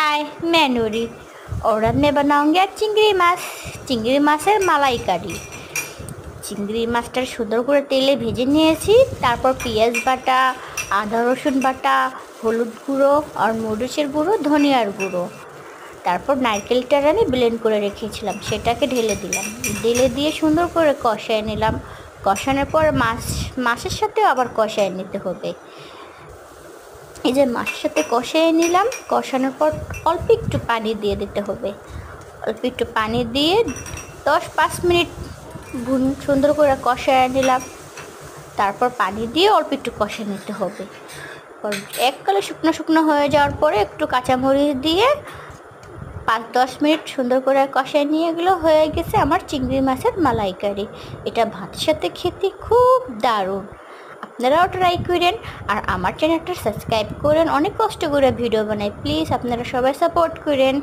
हाय मैं नूरी और अब मैं बनाऊंगी आज চিংড়ি মাছের মালাইকারি। চিংড়ি মাছটা সুন্দর করে তেলে ভেজে নিয়েছি। তারপর পেঁয়াজ বাটা, আদা রসুন বাটা, হলুদ গুঁড়ো আর মরিচের গুঁড়ো, ধনিয়ার গুঁড়ো, তারপর নারকেলটা আমি ব্লেন্ড করে রেখেছিলাম সেটাকে ঢেলে দিলাম। ঢেলে দিয়ে সুন্দর করে কষায় নিলাম। কষানোর পর মাছের সাথেও আবার কষায় নিতে হবে। এই যে মাছের সাথে কষিয়ে নিলাম। কষানোর পর অল্প একটু পানি দিয়ে দিতে হবে। অল্প একটু পানি দিয়ে 10-5 মিনিট সুন্দর করে কষায় নিলাম। তারপর পানি দিয়ে অল্প একটু কষিয়ে নিতে হবে। এককালে শুকনো শুকনো হয়ে যাওয়ার পরে একটু কাঁচামরিচ দিয়ে 5-10 মিনিট সুন্দর করে কষায় নিয়ে এগুলো হয়ে গেছে আমার চিংড়ি মাছের মালাইকারি। এটা ভাতের সাথে খেতে খুব দারুণ। আপনারাও ট্রাই করেন আর আমার চ্যানেলটা সাবস্ক্রাইব করেন। অনেক কষ্ট করে ভিডিও বানাই, প্লিজ আপনারা সবাই সাপোর্ট করেন।